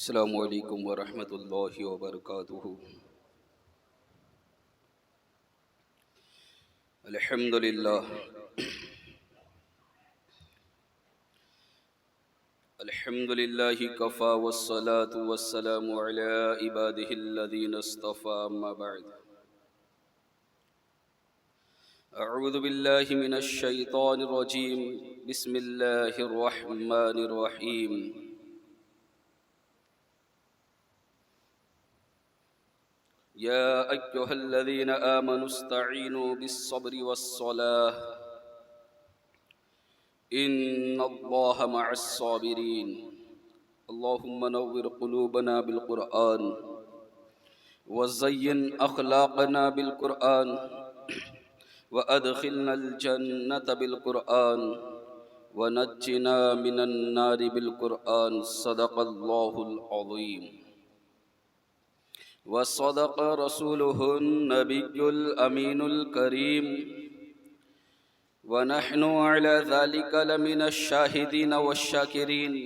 السلام علیکم ورحمۃ اللہ وبرکاتہ۔ الحمد للہ الحمد للہ کفا والصلاة والسلام علی عباده الذین اصطفى، اما بعد اعوذ باللہ من الشیطان الرجیم، بسم اللہ الرحمن الرحیم۔ یا ایھا الذین آمنوا استعینوا بالصبر والصلاۃ ان اللہ مع الصابرین۔ اللہم نور قلوبنا بالقرآن وزین اخلاقنا بالقرآن وادخلنا الجنة بالقرآن ونجنا من النار بالقرآن۔ صدق اللہ العظیم وصدق رسوله النبی الامین الکریم ونحن على ذلك لمن الشاہدین والشاکرین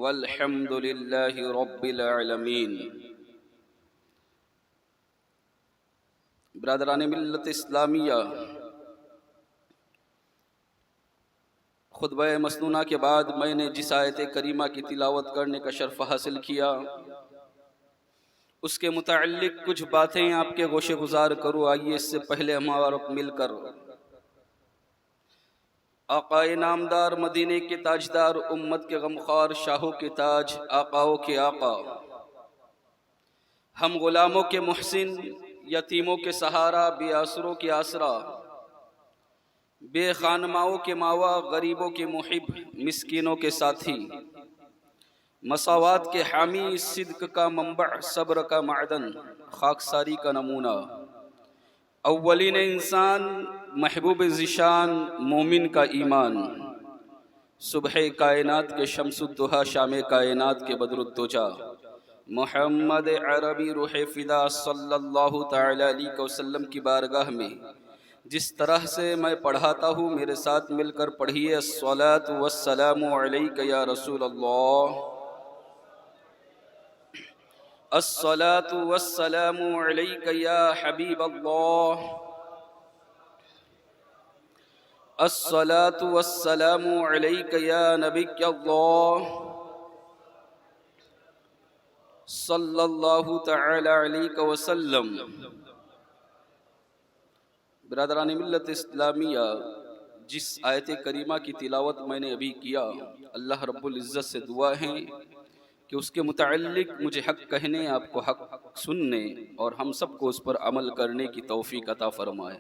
والحمد للہ رب العالمین۔ برادران ملت اسلامیہ، خطبہ مسنونہ کے بعد میں نے جس آیت کریمہ کی تلاوت کرنے کا شرف حاصل کیا، اس کے متعلق کچھ باتیں آپ کے گوشے گزار کروں۔ آئیے اس سے پہلے ہم اور مل کر آقا نامدار، مدینے کے تاجدار، امت کے غمخوار، شاہوں کے تاج، آقاؤں کے آقا، ہم غلاموں کے محسن، یتیموں کے سہارا، بے آسروں کے آسرا، بے خانماؤں کے ماوا، غریبوں کے محب، مسکینوں کے ساتھی، مساوات کے حامی، صدق کا منبع، صبر کا معدن، خاکساری کا نمونہ، اولین انسان، محبوب ذیشان، مومن کا ایمان، صبح کائنات کے شمس الضحیٰ، شام کائنات کے بدر الدجا، محمد عربی روح فدا صلی اللہ تعالی علیہ وسلم کی بارگاہ میں جس طرح سے میں پڑھاتا ہوں، میرے ساتھ مل کر پڑھیے۔ الصلاۃ والسلام علیک یا رسول اللہ، الصلاۃ والسلام علیک یا حبیب اللہ، الصلاۃ والسلام علیک یا نبی اللہ، صلی اللہ تعالی علیہ وسلم۔ برادران ملت اسلامیہ، جس آیت کریمہ کی تلاوت میں نے ابھی کیا، اللہ رب العزت سے دعا ہے کہ اس کے متعلق مجھے حق کہنے، آپ کو حق سننے اور ہم سب کو اس پر عمل کرنے کی توفیق عطا فرمائے۔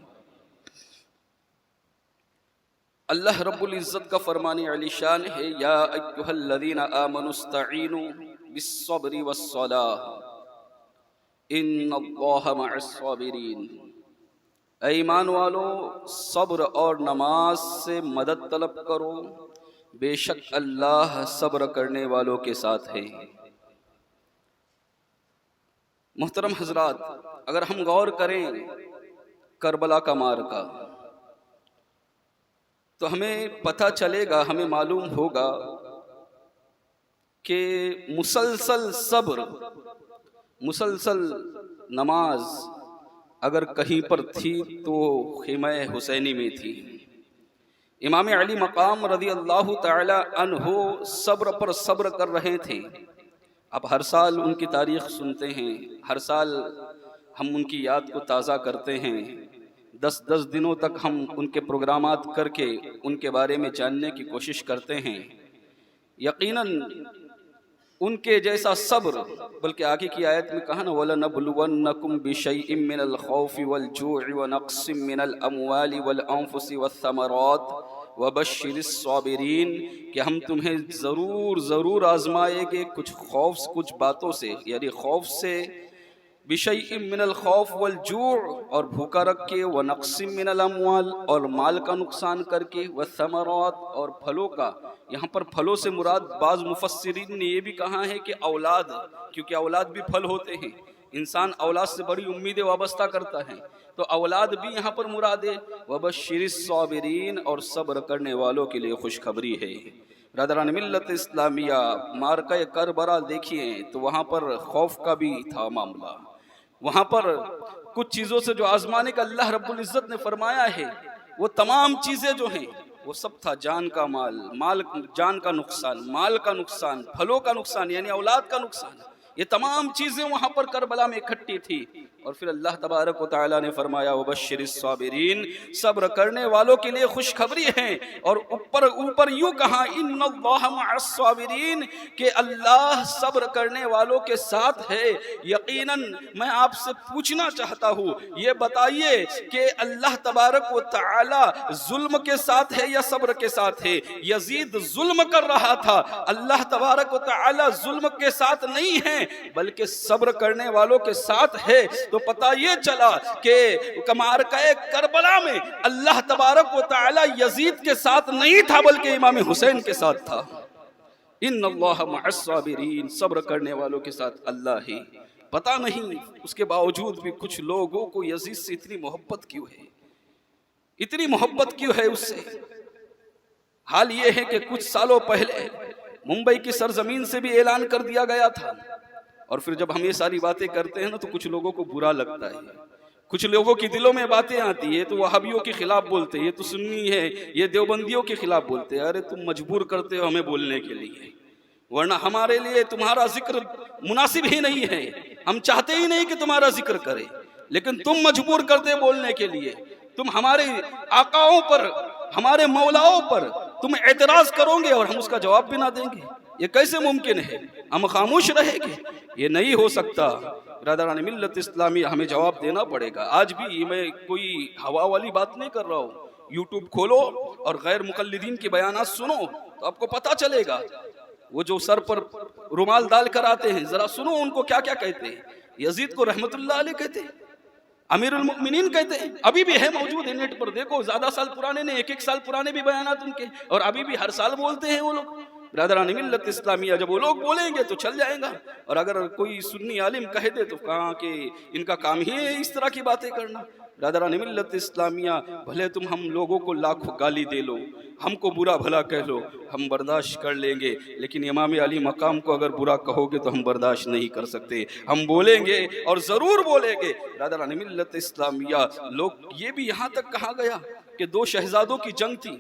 اللہ رب العزت کا فرمان علی شان ہے، یا ایھا الذین آمنوا استعینوا بالصبر والصلاۃ ان اللہ مع الصابرین۔ اے ایمان والو، صبر اور نماز سے مدد طلب کرو، بے شک اللہ صبر کرنے والوں کے ساتھ ہے۔ محترم حضرات، اگر ہم غور کریں کربلا کا معرکہ، تو ہمیں پتہ چلے گا، ہمیں معلوم ہوگا کہ مسلسل صبر، مسلسل نماز اگر کہیں پر تھی تو خیمہ حسینی میں تھی۔ امام علی مقام رضی اللہ تعالی عنہ صبر پر صبر کر رہے تھے۔ اب ہر سال ان کی تاریخ سنتے ہیں، ہر سال ہم ان کی یاد کو تازہ کرتے ہیں، 10 دنوں تک ہم ان کے پروگرامات کر کے ان کے بارے میں جاننے کی کوشش کرتے ہیں۔ یقیناً ان کے جیسا صبر، بلکہ آگے کی آیت میں کہا نا، وَلَنَبْلُوَنَّكُمْ بِشَيْءٍ مِّنَ الْخَوْفِ وَالْجُوعِ وَنَقْصٍ مِّنَ الْأَمْوَالِ وَالْأَنفُسِ وَالثَّمَرَاتِ وَبَشِّرِ الصَّابِرِينَ، کہ ہم تمہیں ضرور آزمائیں گے کچھ باتوں سے، یعنی خوف سے، بِشَيْءٍ مِّنَ الْخَوْفِ وَالْجُوعِ، اور بھوکا رکھ کے، وَنَقْصٍ مِّنَ الْأَمْوَالِ، اور مال کا نقصان کر کے، وَالثَّمَرَاتِ، اور پھلوں کا۔ یہاں پر پھلوں سے مراد بعض مفسرین نے یہ بھی کہا ہے کہ اولاد، کیونکہ اولاد بھی پھل ہوتے ہیں، انسان اولاد سے بڑی امیدیں وابستہ کرتا ہے، تو اولاد بھی یہاں پر مراد ہے۔ وَبَشِّرِ الصَّابِرِينَ، اور صبر کرنے والوں کے لیے خوشخبری ہے۔ برادران ملت اسلامیہ، معرکہ کربلا دیکھیے تو وہاں پر خوف کا بھی تھا معاملہ، وہاں پر کچھ چیزوں سے جو آزمانے کا اللہ رب العزت نے فرمایا ہے، وہ تمام چیزیں جو ہیں وہ سب تھا جان کا مال جان کا نقصان، مال کا نقصان، پھلوں کا نقصان یعنی اولاد کا نقصان، یہ تمام چیزیں وہاں پر کربلا میں اکٹھی تھی۔ اور پھر اللہ تبارک و تعالیٰ نے فرمایا وبشر الصابرین، صبر کرنے والوں کے لیے خوشخبری ہے، اور اوپر یوں کہا ان اللہ مع الصابرین، کہ اللہ صبر کرنے والوں کے ساتھ ہے۔ یقیناً میں آپ سے پوچھنا چاہتا ہوں، یہ بتائیے کہ اللہ تبارک و تعالیٰ ظلم کے ساتھ ہے یا صبر کے ساتھ ہے؟ یزید ظلم کر رہا تھا، اللہ تبارک و تعالیٰ ظلم کے ساتھ نہیں ہے بلکہ صبر کرنے والوں کے ساتھ ہے۔ تو پتہ یہ چلا کہ معرکہ کربلا میں اللہ تبارک و تعالی یزید کے ساتھ نہیں تھا بلکہ امام حسین کے ساتھ تھا۔ ان اللہ مع الصابرین، صبر کرنے والوں کے ساتھ اللہ ہی۔ پتہ نہیں اس کے باوجود بھی کچھ لوگوں کو یزید سے اتنی محبت کیوں ہے، اتنی محبت کیوں ہے اس سے؟ حال یہ ہے کہ کچھ سالوں پہلے ممبئی کی سرزمین سے بھی اعلان کر دیا گیا تھا، اور پھر جب ہم یہ ساری باتیں کرتے ہیں نا تو کچھ لوگوں کو برا لگتا ہے، کچھ لوگوں کی دلوں میں باتیں آتی ہے تو وہابیوں کے خلاف بولتے ہیں، یہ تو سنی ہے، یہ دیوبندیوں کے خلاف بولتے ہیں۔ ارے تم مجبور کرتے ہو ہمیں بولنے کے لیے، ورنہ ہمارے لیے تمہارا ذکر مناسب ہی نہیں ہے، ہم چاہتے ہی نہیں کہ تمہارا ذکر کرے، لیکن تم مجبور کرتے بولنے کے لیے۔ تم ہمارے آقاؤں پر، ہمارے مولاؤں پر تم اعتراض کرو گے اور ہم اس کا جواب بھی نہ دیں گے، یہ کیسے ممکن ہے؟ ہم خاموش رہیں گے؟ یہ نہیں ہو سکتا۔ برادران ملت اسلامی، ہمیں جواب دینا پڑے گا۔ آج بھی میں کوئی ہوا والی بات نہیں کر رہا ہوں، یوٹیوب کھولو اور غیر مقلدین کے بیانات سنو تو آپ کو پتہ چلے گا۔ وہ جو سر پر رومال ڈال کر آتے ہیں، ذرا سنو ان کو کیا کیا کہتے ہیں۔ یزید کو رحمت اللہ علیہ کہتے ہیں، امیر المؤمنین کہتے ہیں، ابھی بھی ہے موجود ہے نیٹ پر، دیکھو زیادہ سال پرانے نہیں، ایک سال پرانے بھی بیانات ان کے، اور ابھی بھی ہر سال بولتے ہیں وہ لوگ۔ برادران ملت اسلامیہ، جب وہ لوگ بولیں گے تو چل جائے گا، اور اگر کوئی سنی عالم کہہ دے تو کہاں کہ ان کا کام ہی ہے اس طرح کی باتیں کرنا۔ برادران ملت اسلامیہ، بھلے تم ہم لوگوں کو لاکھوں گالی دے لو، ہم کو برا بھلا کہہ لو، ہم برداشت کر لیں گے، لیکن امام علی مقام کو اگر برا کہو گے تو ہم برداشت نہیں کر سکتے، ہم بولیں گے اور ضرور بولیں گے۔ برادران ملت اسلامیہ، لوگ یہ بھی یہاں تک کہا گیا کہ دو شہزادوں کی جنگ تھی،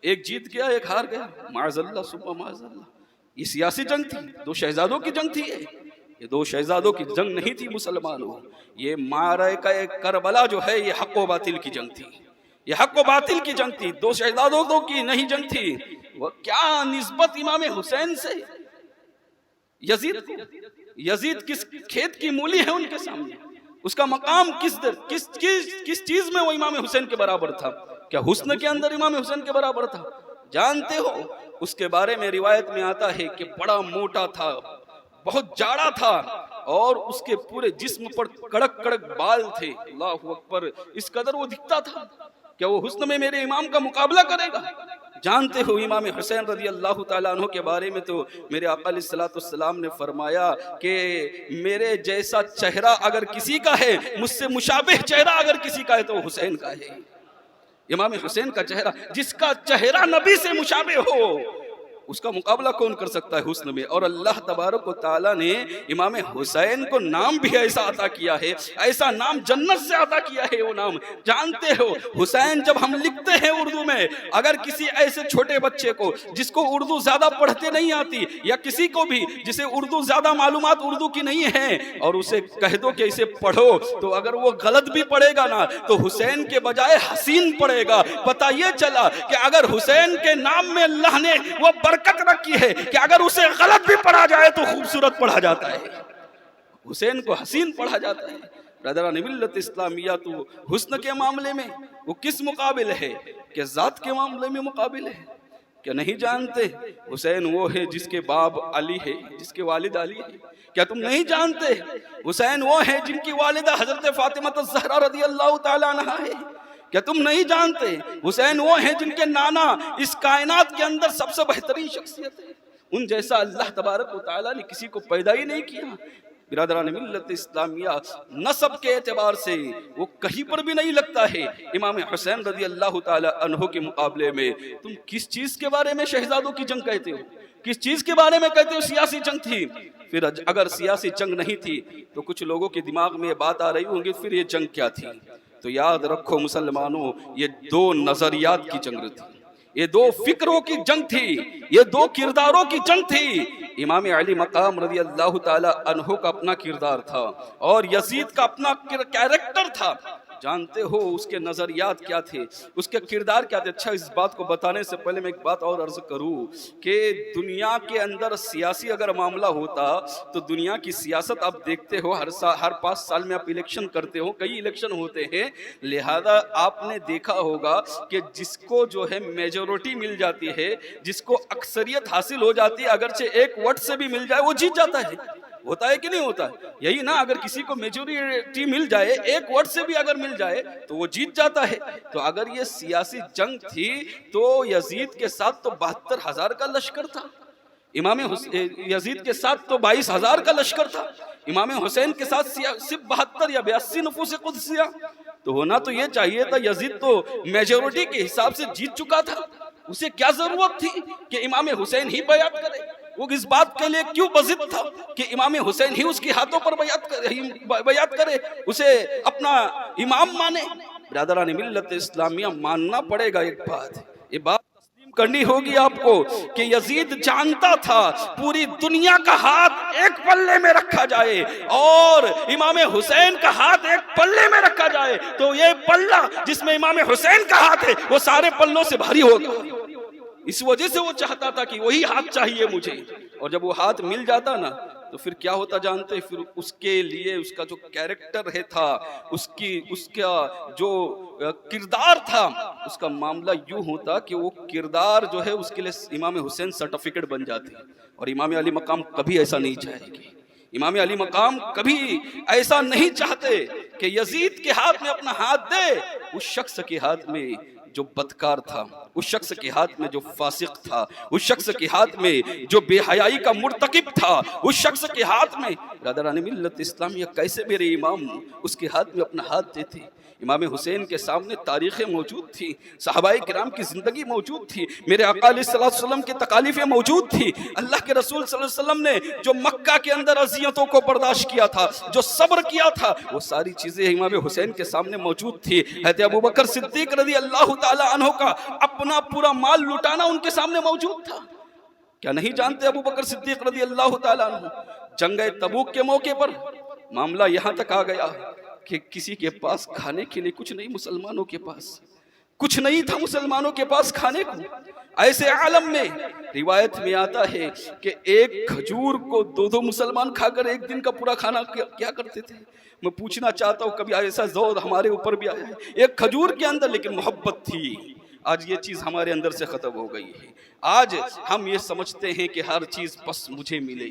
ایک جیت گیا ایک ہار گیا، معاذ اللہ ثم معاذ اللہ، یہ سیاسی جنگ تھی، دو شہزادوں کی جنگ تھی۔ یہ دو شہزادوں کی جنگ نہیں تھی مسلمانوں، یہ معرکہ کربلا جو ہے یہ حق و باطل کی جنگ تھی، یہ حق و باطل کی جنگ تھی، دو شہزادوں کی نہیں جنگ تھی۔ وہ کیا نسبت امام حسین سے یزید کس کھیت کی مولی ہے ان کے سامنے، اس کا مقام کس چیز میں وہ امام حسین کے برابر تھا؟ کیا حسن کے اندر امام حسین کے برابر تھا؟ جانتے ہو اس کے بارے میں روایت میں آتا ہے کہ بڑا موٹا تھا، بہت جاڑا تھا، اور اس کے پورے جسم پر کڑک کڑک بال تھے۔ اللہ اکبر، اس قدر وہ دکھتا تھا۔ کیا وہ حسن میں میرے امام کا مقابلہ کرے گا؟ جانتے ہو امام حسین رضی اللہ تعالیٰ عنہ کے بارے میں تو میرے آقا علیہ الصلوۃ والسلام نے فرمایا کہ میرے جیسا چہرہ اگر کسی کا ہے، مجھ سے مشابہ چہرہ اگر کسی کا ہے تو حسین کا ہے۔ امام حسین کا چہرہ، جس کا چہرہ نبی سے مشابہ ہو، اس کا مقابلہ کون کر سکتا ہے حسن میں؟ اور اللہ تبارک و تعالیٰ نے امام حسین کو نام بھی ایسا عطا کیا ہے، ایسا نام جنت سے عطا کیا ہے۔ وہ نام جانتے ہو، حسین جب ہم لکھتے ہیں اردو میں، اگر کسی ایسے چھوٹے بچے کو جس کو اردو زیادہ پڑھتے نہیں آتی، یا کسی کو بھی جسے اردو زیادہ معلومات اردو کی نہیں ہے، اور اسے کہہ دو کہ اسے پڑھو، تو اگر وہ غلط بھی پڑھے گا نا تو حسین کے بجائے حسین پڑھے گا۔ پتہ یہ چلا کہ اگر حسین کے نام میں اللہ نے وہ برکت رکھی ہے کہ اگر اسے غلط بھی پڑھا جائے تو خوبصورت پڑھا جاتا ہے، حسین کو حسین پڑھا جاتا ہے۔ برادران ملت اسلامیہ، تو حسن کے معاملے میں وہ کس مقابل ہے کہ ذات کے معاملے میں مقابل ہے؟ کیا نہیں جانتے حسین وہ ہے جس کے باپ علی ہے، جس کے والد علی ہے؟ کیا تم نہیں جانتے حسین وہ ہے جن کی والدہ حضرت فاطمہ الزہرا رضی اللہ تعالیٰ عنہا ہے؟ کیا تم نہیں جانتے حسین وہ ہیں جن کے نانا اس کائنات کے اندر سب سے بہترین شخصیت ہے؟ ان جیسا اللہ تبارک و تعالیٰ نے کسی کو پیدا ہی نہیں کیا۔ برادران ملت اسلامیہ نسب کے اعتبار سے وہ کہیں پر بھی نہیں لگتا ہے امام حسین رضی اللہ تعالی عنہ کے مقابلے میں۔ تم کس چیز کے بارے میں شہزادوں کی جنگ کہتے ہو؟ کس چیز کے بارے میں کہتے ہو سیاسی جنگ تھی؟ پھر اگر سیاسی جنگ نہیں تھی تو کچھ لوگوں کے دماغ میں یہ بات آ رہی ہوں گی پھر یہ جنگ کیا تھی؟ تو یاد رکھو مسلمانوں، یہ دو نظریات کی جنگ تھی، یہ دو فکروں کی جنگ تھی، یہ دو کرداروں کی جنگ تھی۔ امام علی مقام رضی اللہ تعالی عنہ کا اپنا کردار تھا اور یزید کا اپنا کیریکٹر تھا۔ جانتے ہو اس کے نظریات کیا تھے، اس کے کردار کیا تھے؟ اچھا، اس بات کو بتانے سے پہلے میں ایک بات اور عرض کروں کہ دنیا کے اندر سیاسی اگر معاملہ ہوتا تو دنیا کی سیاست آپ دیکھتے ہو ہر 5 سال میں آپ الیکشن کرتے ہو، کئی الیکشن ہوتے ہیں، لہذا آپ نے دیکھا ہوگا کہ جس کو جو ہے میجورٹی مل جاتی ہے، جس کو اکثریت حاصل ہو جاتی ہے، اگرچہ ایک ووٹ سے بھی مل جائے وہ جیت جاتا ہے۔ ہوتا ہے کہ نہیں ہوتا ہے؟ یہی نا، اگر کسی کو میجورٹی مل جائے، ایک ووٹ سے بھی اگر مل جائے تو وہ جیت جاتا ہے۔ تو اگر یہ سیاسی جنگ تھی تو یزید کے ساتھ تو 72,000 کا لشکر تھا، یزید کے ساتھ تو 22,000 کا لشکر تھا، امام حسین کے ساتھ صرف 72 یا 82 نفوس قدسیہ۔ تو ہونا تو یہ چاہیے تھا، یزید تو میجورٹی کے حساب سے جیت چکا تھا، اسے کیا ضرورت تھی کہ امام حسین ہی بیعت کرے؟ وہ اس بات کے لیے کیوں بضد تھا کہ امام حسین ہی اس کے ہاتھوں پر بیعت کرے، اسے اپنا امام مانے؟ برادران ملت اسلامیہ، ماننا پڑے گا ایک بات، یہ بات تسلیم کرنی ہوگی آپ کو کہ یزید جانتا تھا پوری دنیا کا ہاتھ ایک پلے میں رکھا جائے اور امام حسین کا ہاتھ ایک پلے میں رکھا جائے تو یہ پلہ جس میں امام حسین کا ہاتھ ہے وہ سارے پلوں سے بھاری ہوگا۔ اس وجہ سے وہ چاہتا تھا کہ وہی ہاتھ چاہیے مجھے، اور جب وہ ہاتھ مل جاتا نا تو پھر کیا ہوتا جانتے؟ پھر اس کے لیے اس کا جو کیریکٹر ہے تھا، اس کا جو کردار تھا، اس کا معاملہ یوں ہوتا کہ وہ کردار جو ہے اس کے لیے امام حسین سرٹیفکیٹ بن جاتے، اور امام علی مقام کبھی ایسا نہیں چاہے گے۔ امام علی مقام کبھی ایسا نہیں چاہتے کہ یزید کے ہاتھ میں اپنا ہاتھ دے، اس شخص کے ہاتھ میں جو بدکار تھا، اس شخص کے ہاتھ میں جو فاسق تھا، اس شخص کے ہاتھ میں جو بے حیائی کا مرتکب تھا، اس شخص کے ہاتھ میں۔ برادران ملت اسلامیہ، کیسے میرے امام اس کے ہاتھ میں اپنا ہاتھ دیتے؟ امام حسین کے سامنے تاریخیں موجود تھی، صحابہ کرام کی زندگی موجود تھی، میرے آقا علیہ الصلوۃ والسلام کی تکالیفیں موجود تھی، اللہ کے رسول صلی اللہ علیہ وسلم نے جو مکہ کے اندر اذیتوں کو برداشت کیا تھا، جو صبر کیا تھا، وہ ساری چیزیں امام حسین کے سامنے موجود تھی۔ حضرت ابوبکر صدیق رضی اللہ تعالی عنہ کا اپنا پورا مال لٹانا ان کے سامنے موجود تھا۔ کیا نہیں جانتے ابوبکر صدیق رضی اللہ تعالی عنہ جنگ تبوک کے موقع پر معاملہ یہاں تک آ گیا کہ کسی کے پاس کھانے کے لیے کچھ نہیں، مسلمانوں کے پاس کچھ نہیں تھا، مسلمانوں کے پاس کھانے کو۔ ایسے عالم میں روایت میں آتا ہے کہ ایک کھجور کو 2 مسلمان کھا کر ایک دن کا پورا کھانا کیا کرتے تھے۔ میں پوچھنا چاہتا ہوں کبھی ایسا ذوق ہمارے اوپر بھی آیا ہے؟ ایک کھجور کے اندر لیکن محبت تھی۔ آج یہ چیز ہمارے اندر سے ختم ہو گئی ہے۔ آج ہم یہ سمجھتے ہیں کہ ہر چیز بس مجھے ملے،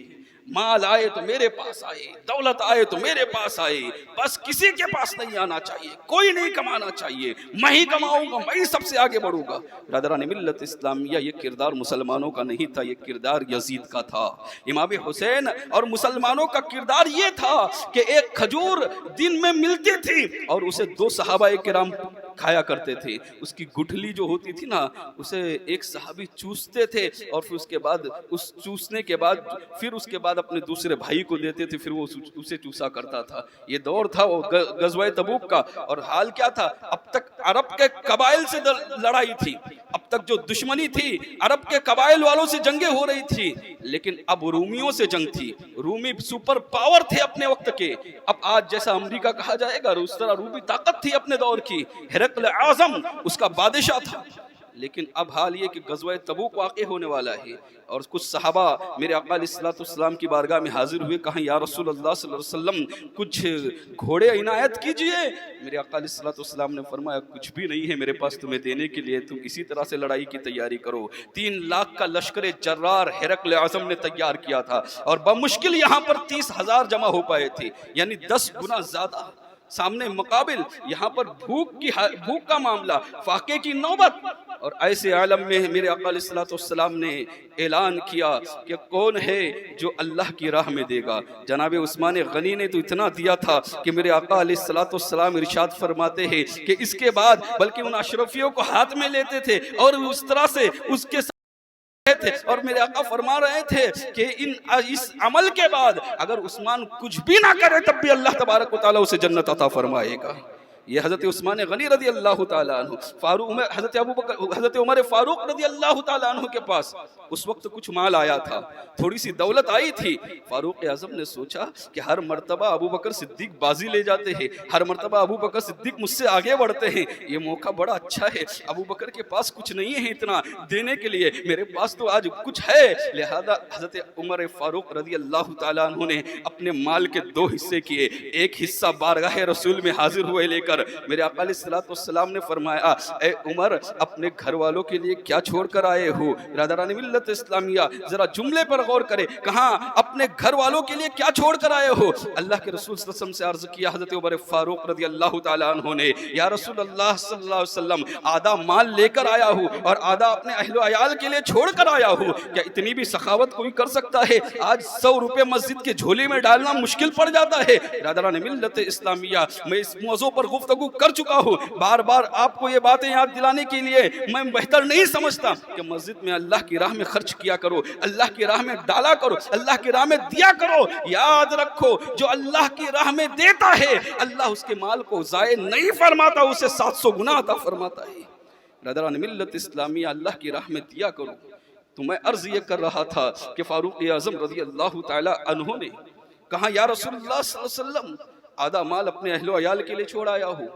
مال آئے تو میرے پاس آئے، دولت آئے تو میرے پاس آئے، بس کسی کے پاس نہیں آنا چاہیے، کوئی نہیں کمانا چاہیے، میں ہی کماؤں گا، میں ہی سب سے آگے بڑھوں گا۔ برادران ملت اسلامیہ، یہ کردار مسلمانوں کا نہیں تھا، یہ کردار یزید کا تھا۔ امام حسین اور مسلمانوں کا کردار یہ تھا کہ ایک کھجور دن میں ملتی تھی اور اسے 2 صحابہ کرام کھایا کرتے تھے۔ اس کی گٹھلی جو ہوتی تھی نا، اسے ایک صحابی چوستے تھے اور پھر اس کے بعد اس چوسنے کے بعد پھر اس کے بعد اپنے دوسرے بھائی کو دیتے تھے، پھر وہ اسے چوسا کرتا تھا۔ یہ دور تھا وہ غزوہ تبوک کا، اور حال کیا تھا؟ اب تک عرب کے قبائل سے لڑائی تھی، اب تک جو دشمنی تھی عرب کے قبائل والوں سے جنگیں ہو رہی تھی، لیکن اب رومیوں سے جنگ تھی۔ رومی سپر پاور تھے اپنے وقت کے، اب آج جیسا امریکہ کہا جائے گا اس طرح رومی طاقت تھی اپنے دور کی، ہرقل اعظم اس کا بادشاہ تھا۔ لیکن اب حال یہ کہ غزوہ تبوک واقع ہونے والا ہے، اور کچھ صحابہ میرے آقا علیہ الصلوۃ والسلام کی بارگاہ میں حاضر ہوئے، کہا یا رسول اللہ صلی اللہ علیہ وسلم کچھ گھوڑے عنایت کیجئے۔ میرے آقا علیہ الصلوۃ والسلام نے فرمایا کچھ بھی نہیں ہے میرے پاس تمہیں دینے کے لیے، تم اسی طرح سے لڑائی کی تیاری کرو۔ 3 لاکھ کا لشکر جرار ہرقل اعظم نے تیار کیا تھا، اور بمشکل یہاں پر 30,000 جمع ہو پائے تھے، یعنی 10 گنا زیادہ۔ سامنے مقابل یہاں پر بھوک کا معاملہ، فاقے کی نوبت، اور ایسے عالم میں میرے آقا علیہ الصلوۃ والسلام نے اعلان کیا کہ کون ہے جو اللہ کی راہ میں دے گا. جناب عثمان غنی نے تو اتنا دیا تھا کہ میرے آقا علیہ الصلوۃ والسلام ارشاد فرماتے ہیں کہ اس کے بعد بلکہ ان اشرفیوں کو ہاتھ میں لیتے تھے اور اس طرح سے اس کے تھے. اور میرے آقا فرما رہے تھے کہ اس عمل کے بعد اگر عثمان کچھ بھی نہ کرے تب بھی اللہ تبارک و تعالیٰ اسے جنت عطا فرمائے گا. یہ حضرت عثمان غنی رضی اللہ تعالیٰ عنہ، حضرت عمر فاروق رضی اللہ تعالیٰ عنہ کے پاس اس وقت کچھ مال آیا تھا، تھوڑی سی دولت آئی تھی. فاروق اعظم نے سوچا کہ ہر مرتبہ ابو بکر صدیق بازی لے جاتے ہیں، ہر مرتبہ ابو بکر صدیق مجھ سے آگے بڑھتے ہیں، یہ موقع بڑا اچھا ہے. ابو بکر کے پاس کچھ نہیں ہے اتنا دینے کے لیے، میرے پاس تو آج کچھ ہے. لہذا حضرت عمر فاروق رضی اللہ تعالیٰ عنہ نے اپنے مال کے 2 حصے کیے. ایک حصہ بارگاہ رسول میں حاضر ہوئے لے کر میرے آقا علیہ الصلوۃ والسلام نے فرمایا اے عمر اپنے گھر والوں کے لیے کیا چھوڑ کر آئے ہو؟ برادران ملت اسلامیہ ذرا جملے پر غور کرے، کہاں اپنے گھر والوں کے لیے کیا چھوڑ کر آئے ہو؟ اللہ کے رسول صلی اللہ علیہ وسلم سے عرض کیا حضرت عمر فاروق رضی اللہ تعالیٰ عنہ نے، یا رسول اللہ صلی اللہ علیہ وسلم آدھا مال لے کر آیا ہوں اور آدھا اپنے اہل و عیال کے لیے چھوڑ کر آیا ہوں. کیا اتنی بھی سخاوت کوئی کر سکتا ہے؟ آج 100 روپے مسجد کے جھولی میں ڈالنا مشکل پڑ جاتا ہے. برادران ملت اسلامیہ میں اس موضوع پر گفتگو کر چکا ہوں، بار بار آپ کو یہ باتیں یاد دلانے کے لیے میں بہتر نہیں سمجھتا کہ مسجد میں اللہ کی راہ میں خرچ کیا کرو، اللہ کی راہ میں ڈالا کرو، اللہ کی راہ میں دیا کرو. یاد رکھو جو اللہ کی راہ میں دیتا ہے اللہ اس کے مال کو ضائع نہیں فرماتا، اسے 700 گنا عطا فرماتا ہے. برادران ملت اسلامیہ اللہ کی راہ میں دیا کرو. تو میں عرض یہ کر رہا تھا کہ فاروق اعظم رضی اللہ تعالی عنہ نے کہا یا رسول اللہ صلی اللہ علیہ وسلم آدھا مال اپنے اہل و عیال کے لیے چھوڑ آیا ہوں،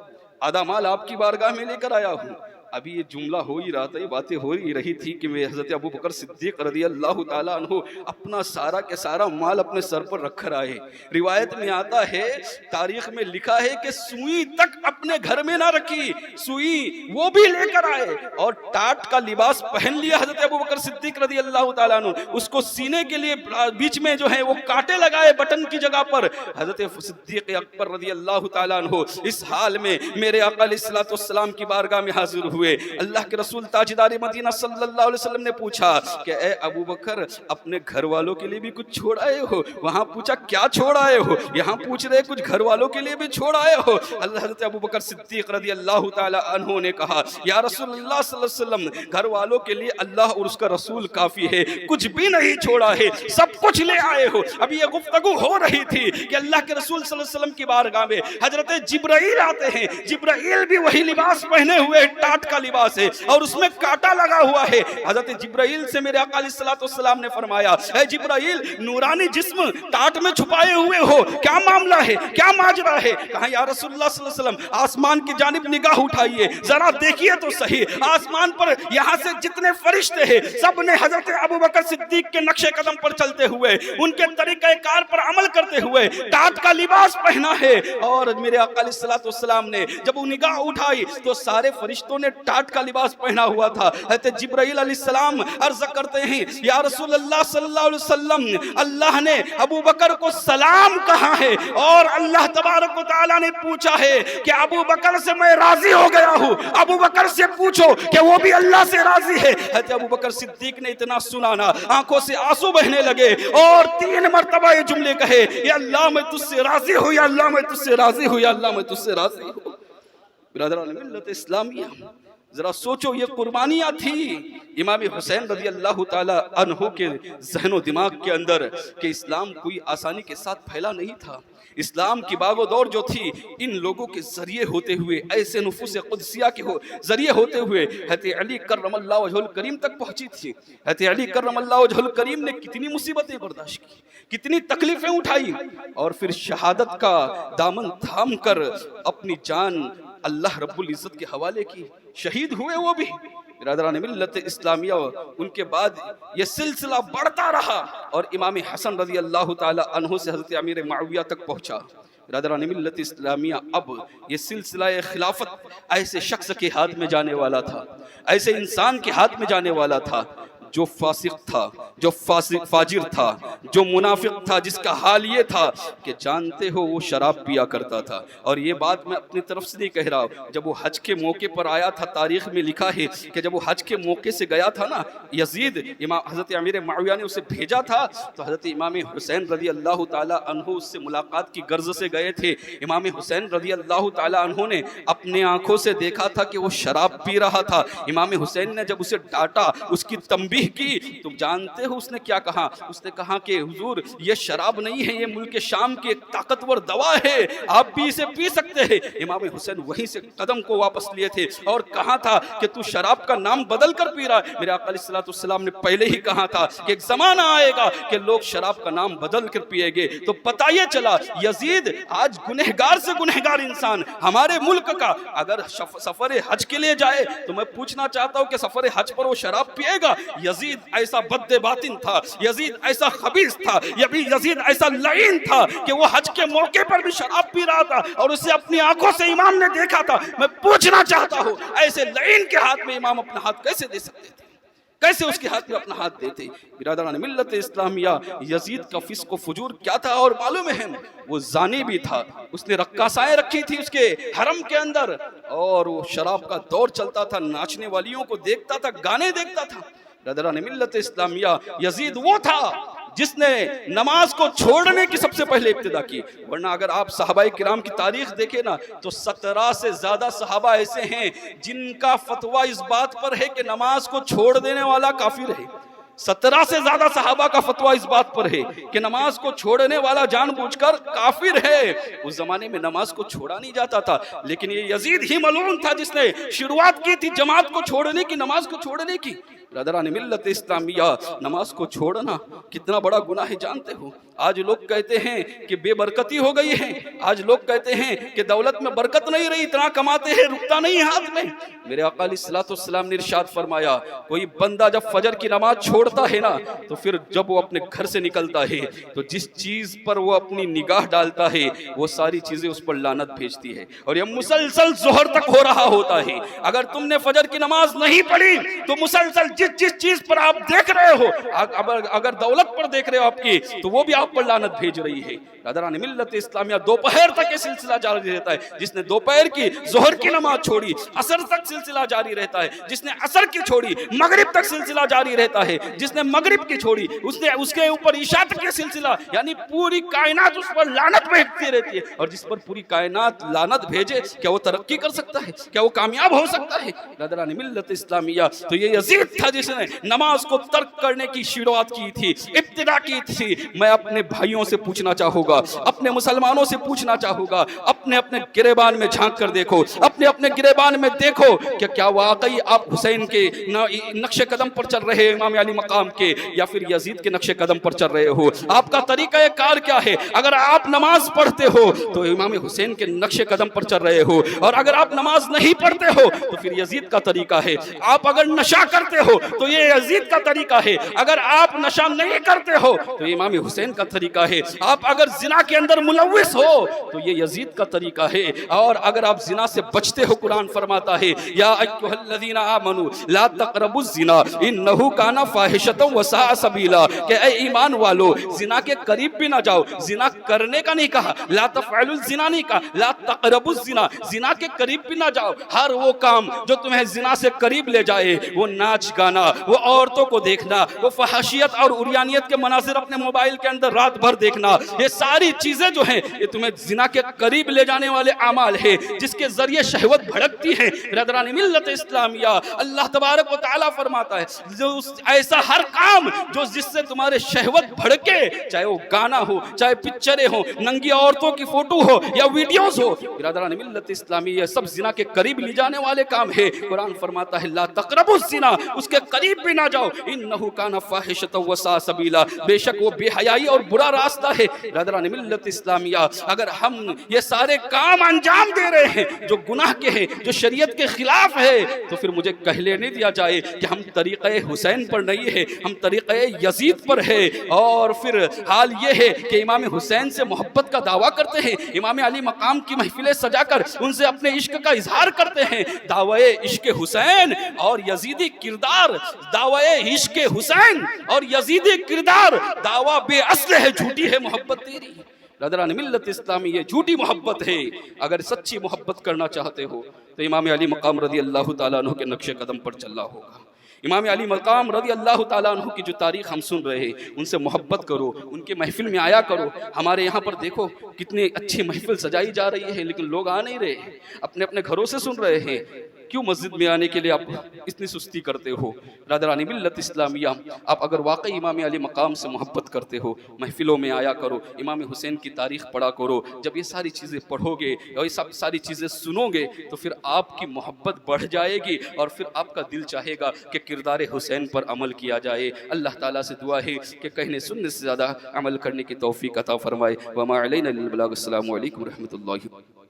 آدھا مال آپ کی بارگاہ میں لے کر آیا ہوں. ابھی یہ جملہ ہو ہی رہا تھا، یہ باتیں ہو ہی رہی تھی کہ میں حضرت ابو بکر صدیق رضی اللہ تعالیٰ عنہ اپنا سارا کے سارا مال اپنے سر پر رکھ کر آئے. روایت میں آتا ہے، تاریخ میں لکھا ہے کہ سوئی تک اپنے گھر میں نہ رکھی، سوئی وہ بھی لے کر آئے اور ٹاٹ کا لباس پہن لیا حضرت ابو بکر صدیق رضی اللہ تعالیٰ عنہ. اس کو سینے کے لیے بیچ میں جو ہے وہ کانٹے لگائے بٹن کی جگہ پر. حضرت صدیق اکبر رضی اللہ تعالیٰ عنہ اس حال میں میرے آقا علیہ الصلوۃ والسلام کی بارگاہ میں حاضر ہوئے. اللہ کے رسول تاجدار مدینہ صلی اللہ علیہ وسلم نے پوچھا کہ اے ابو بکر اپنے گھر والوں کے لیے بھی کچھ چھوڑ آئے ہو؟ وہاں پوچھا کیا چھوڑ آئے ہو؟ یہاں پوچھ رہے کچھ گھر والوں کے لیے بھی چھوڑ آئے ہو؟ حضرت ابو بکر صدیق رضی اللہ تعالی عنہ نے کہا یا رسول اللہ صلی اللہ علیہ وسلم گھر والوں کے لیے اللہ اور اس کا رسول کافی ہے، کچھ بھی نہیں چھوڑا ہے، سب کچھ لے آئے ہو. ابھی یہ گفتگو ہو رہی تھی کہ اللہ کے رسول صلی اللہ علیہ وسلم کی بارگاہ میں حضرت جبرائیل آتے ہیں. جبرائیل بھی وہی لباس پہنے ہوئے ٹاٹ کا لباس ہے اور اس میں کانٹا لگا ہوا ہے. حضرت جبرائیل سے میرے آقا علیہ الصلوۃ والسلام نے فرمایا اے جبرائیل نورانی جسم ٹاٹ میں چھپائے ہوئے ہو، کیا معاملہ ہے، کیا ماجرا ہے؟ کہا یا رسول اللہ صلی اللہ علیہ وسلم آسمان کی جانب نگاہ اٹھائیے، ذرا دیکھیے تو صحیح، آسمان پر یہاں سے جتنے فرشتے ہیں سب نے حضرت ابو بکر صدیق کے نقش قدم پر چلتے ہوئے، ان کے طریقہ کار پر عمل کرتے ہوئے ٹاٹ کا لباس پہنا ہے. اور میرے آقا علیہ الصلوۃ والسلام نے جب وہ نگاہ اٹھائی تو سارے فرشتوں نے ٹاٹ کا لباس پہنا ہوا تھا. حضرت جبرائیل علیہ السلام عرض کرتے ہیں یا رسول اللہ صلی اللہ علیہ وسلم اللہ نے ابو بکر کو سلام کہا ہے اور اللہ تبارک و تعالیٰ نے پوچھا ہے کہ ابو بکر سے میں راضی ہو گیا ہوں، ابو بکر سے پوچھو کہ وہ بھی اللہ سے راضی ہے. حضرت ابو بکر صدیق نے اتنا سنا نا آنکھوں سے آنسو بہنے لگے اور 3 مرتبہ یہ جملے کہے یا اللہ میں تجھ سے راضی ہوں، یا اللہ میں تجھ سے راضی ہوں، یا اللہ میں تجھ سے راضی ہوں. برادران ملت اسلامیہ ذرا سوچو یہ قربانیاں تھی امام حسین رضی اللہ تعالی عنہ کے ذہن و دماغ کے اندر کہ اسلام کوئی آسانی کے ساتھ پھیلا نہیں تھا. اسلام کی باغ و دور جو تھی ان لوگوں کے ذریعے ہوتے ہوئے، ایسے نفوس قدسیہ کے ذریعے ہوتے ہوئے حضرت علی کرم اللہ وجہ الکریم تک پہنچی تھی. حضرت علی کرم اللہ وجہ الکریم نے کتنی مصیبتیں برداشت کی، کتنی تکلیفیں اٹھائی اور پھر شہادت کا دامن تھام کر اپنی جان اللہ رب العزت کے حوالے کی، شہید ہوئے وہ بھی. برادران ملت اسلامیہ ان کے بعد یہ سلسلہ بڑھتا رہا اور امام حسن رضی اللہ تعالی عنہ سے حضرت امیر معاویہ تک پہنچا. برادران ملت اسلامیہ اب یہ سلسلہ خلافت ایسے شخص کے ہاتھ میں جانے والا تھا، ایسے انسان کے ہاتھ میں جانے والا تھا جو فاسق تھا، جو فاجر تھا، جو منافق تھا، جس کا حال یہ تھا کہ جانتے ہو وہ شراب پیا کرتا تھا. اور یہ بات میں اپنی طرف سے نہیں کہہ رہا ہوں، جب وہ حج کے موقع پر آیا تھا تاریخ میں لکھا ہے کہ جب وہ حج کے موقع سے گیا تھا نا، یزید امام حضرت امیر معاویہ نے اسے بھیجا تھا، تو حضرت امام حسین رضی اللہ تعالی عنہ اس سے ملاقات کی غرض سے گئے تھے. امام حسین رضی اللہ تعالی عنہ نے اپنے آنکھوں سے دیکھا تھا کہ وہ شراب پی رہا تھا. امام حسین نے جب اسے ڈانٹا، اس کی تنبیہ کی، تو جانتے ہو اس نے کیا کہا؟ اس نے کہا کہ حضور یہ شراب نہیں ہے، یہ ملک شام کی ایک طاقتور دوا ہے، آپ بھی اسے پی سکتے ہیں. امام حسین وہیں سے قدم کو واپس لیے تھے اور کہا تھا کہ تو شراب کا نام بدل کر پی رہا ہے. میرے آقا علیہ الصلوۃ والسلام نے پہلے ہی کہا تھا کہ ایک زمانہ آئے گا کہ لوگ شراب کا نام بدل کر پیے گے. تو پتہ یہ چلا یزید آج گنہگار سے گنہگار انسان ہمارے ملک کا اگر سفر حج کے لیے جائے تو میں پوچھنا چاہتا ہوں کہ سفر حج پر وہ شراب پیے گا؟ یزید ایسا بد باطن تھا، یزید ایسا خبیث تھا، یزید ایسا لعین تھا کہ وہ حج کے موقع پر بھی شراب پی رہا تھا اور اسے اپنی آنکھوں سے امام نے دیکھا تھا. میں پوچھنا چاہتا ہوں ایسے لعین کے ہاتھ میں امام اپنا ہاتھ کیسے دے سکتے تھے؟ کیسے اس کے ہاتھ میں اپنا ہاتھ دیتے؟ برادران ملت اسلامیہ، یزید کا فسق و فجور کیا تھا اور معلوم ہے؟ وہ زانی بھی تھا، اس نے رقاصائیں رکھی تھی اس کے حرم کے اندر، اور وہ شراب کا دور چلتا تھا، ناچنے والیوں کو دیکھتا تھا، گانے دیکھتا تھا. برادران ملت اسلامیہ، یزید وہ تھا جس نے نماز کو چھوڑنے کی سب سے پہلے ابتدا کی. ورنہ اگر آپ صحابہ کرام کی تاریخ دیکھیں نا تو 17 سے زیادہ صحابہ ایسے ہیں جن کا فتویٰ اس بات پر ہے کہ نماز کو چھوڑ دینے والا کافر ہے. 17 سے زیادہ صحابہ کا فتویٰ اس بات پر ہے کہ نماز کو چھوڑنے والا جان بوجھ کر کافر ہے. اس زمانے میں نماز کو چھوڑا نہیں جاتا تھا، لیکن یہ یزید ہی ملعون تھا جس نے شروعات کی تھی جماعت کو چھوڑنے کی، نماز کو چھوڑنے کی. برادران ملت اسلامیہ، نماز کو چھوڑنا کتنا بڑا گناہ ہے جانتے ہو؟ آج لوگ کہتے ہیں کہ بے برکتی ہو گئی ہے، آج لوگ کہتے ہیں کہ دولت میں برکت نہیں رہی، اتنا کماتے ہیں رکتا نہیں ہاتھ میں. میرے آقا علیہ الصلوۃ والسلام نے ارشاد فرمایا کوئی بندہ جب فجر کی نماز چھوڑتا ہے نا تو پھر جب وہ اپنے گھر سے نکلتا ہے تو جس چیز پر وہ اپنی نگاہ ڈالتا ہے وہ ساری چیزیں اس پر لعنت بھیجتی ہے. اور یہ مسلسل ظہر تک ہو رہا ہوتا ہے. اگر تم نے فجر کی نماز نہیں پڑھی تو مسلسل جس چیز پر آپ دیکھ رہے ہو، اگر دولت پر دیکھ رہے ہو آپ کی، تو وہ بھی آپ پر لعنت بھیج رہی ہے. برادران ملت اسلامیہ، دوپہر تک یہ سلسلہ جاری رہتا ہے. جس نے دوپہر کی ظہر کی نماز چھوڑی عصر تک سلسلہ جاری رہتا ہے، جس نے عصر کی چھوڑی مغرب تک سلسلہ جاری رہتا ہے، جس نے مغرب کی چھوڑی اس کے اوپر عشاء تک یہ سلسلہ، یعنی پوری کائنات اس پر لعنت بھیجتی رہتی ہے. اور جس پر پوری کائنات لعنت بھیجے کیا وہ ترقی کر سکتا ہے؟ کیا وہ کامیاب ہو سکتا ہے؟ برادران ملت اسلامیہ، تو یہ یزید تھا جس نے نماز کو ترک کرنے کی شروعات کی تھی، ابتدا کی تھی. میں اپنے بھائیوں سے پوچھنا چاہوں گا، اپنے مسلمانوں سے پوچھنا چاہوں گا، اپنے گریبان میں جھانک کر دیکھو، اپنے گریبان میں دیکھو کہ کیا واقعی آپ حسین کے نقش قدم پر چل رہے ہیں، امام علی مقام کے، یا پھر یزید کے نقش قدم پر چل رہے ہو؟ آپ کا طریقہ کار کیا ہے؟ اگر آپ نماز پڑھتے ہو تو امام حسین کے نقش قدم پر چل رہے ہو، اور اگر آپ نماز نہیں پڑھتے ہو تو پھر یزید کا طریقہ ہے. آپ اگر نشہ کرتے ہو تو یہ یزید کا طریقہ ہے، اگر آپ نشہ نہیں کرتے ہو تو یہ امام حسین کا طریقہ ہے، آپ اگر زنا کے اندر ملوث ہو تو یہ یزید کا طریقہ ہے، اور اگر آپ زنا سے بچتے ہو، قرآن فرماتا ہے یا ایھا الذین آمنوا لا تقربوا الزنا انہ کان فاحشۃ وساء سبیلا، کہ اے ایمان والو زنا کے قریب بھی نہ جاؤ. زنا کرنے کا نہیں کہا، لا تفعلوا الزنا نہیں کہا، لا تقربوا الزنا، زنا کے قریب بھی نہ جاؤ. ہر وہ کام جو تمہیں زنا سے قریب لے جائے، وہ ناچ گانا، وہ عورتوں کو دیکھنا، وہ فحاشیت اور عریانیت کے مناظر اپنے موبائل کے اندر رات بھر دیکھنا، یہ ساری چیزیں جو ہیں یہ تمہیں زنا کے قریب لے جانے والے اعمال ہیں جس کے ذریعے شہوت بھڑکتی ہے. برادران ملت اسلامیہ، اللہ تبارک و تعالیٰ فرماتا ہے جو ایسا ہر کام جو جس سے تمہارے شہوت بھڑکے، چاہے وہ گانا ہو، چاہے پکچریں ہو، ننگی عورتوں کی فوٹو ہو یا ویڈیوز ہو، برادران ملت اسلامیہ سب زنا کے قریب لے جانے والے کام ہے. قرآن فرماتا ہے لا تقربوا الزنا، اس کے قریب بھی نہ جاؤ، انہ کان فاحشۃ وساء سبیلا، بے شک وہ بے حیائی اور برا راستہ ہے. برادران ملت اسلامیہ، اگر ہم یہ سارے سارے کام انجام دے رہے ہیں جو گناہ کے ہیں، جو شریعت کے خلاف ہے، تو پھر مجھے کہلے نہیں دیا جائے کہ ہم طریقہ حسین پر نہیں ہے، ہم طریقہ یزید پر ہے۔ اور پھر حال یہ ہے کہ امام حسین سے محبت کا دعویٰ کرتے ہیں، امام علی مقام کی محفلیں سجا کر ان سے اپنے عشق کا اظہار کرتے ہیں۔ دعوی عشق حسین اور یزیدی کردار، دعوی عشق حسین اور یزیدی کردار، دعویٰ بے اصل ہے، جھوٹی ہے محبت تیری۔ برادران ملت اسلامی، یہ جھوٹی محبت ہے۔ اگر سچی محبت کرنا چاہتے ہو تو امام علی مقام رضی اللہ تعالیٰ عنہ کے نقش قدم پر چلنا ہوگا۔ امام علی مقام رضی اللہ تعالیٰ عنہ کی جو تاریخ ہم سن رہے ہیں، ان سے محبت کرو، ان کے محفل میں آیا کرو۔ ہمارے یہاں پر دیکھو کتنی اچھی محفل سجائی جا رہی ہے، لیکن لوگ آ نہیں رہے ہیں، اپنے اپنے گھروں سے سن رہے ہیں۔ کیوں مسجد میں آنے کے لیے آپ اتنی سستی کرتے ہو؟ برادران ملت اسلامیہ، آپ اگر واقعی امام علی مقام سے محبت کرتے ہو، محفلوں میں آیا کرو، امام حسین کی تاریخ پڑھا کرو۔ جب یہ ساری چیزیں پڑھو گے اور یہ ساری چیزیں سنو گے تو پھر آپ کی محبت بڑھ جائے گی، اور پھر آپ کا دل چاہے گا کہ کردار حسین پر عمل کیا جائے۔ اللہ تعالیٰ سے دعا ہے کہ کہنے سننے سے زیادہ عمل کرنے کی توفیق عطا فرمائے۔ وما علینا الا البلاغ۔ السلام علیکم ورحمۃ اللہ۔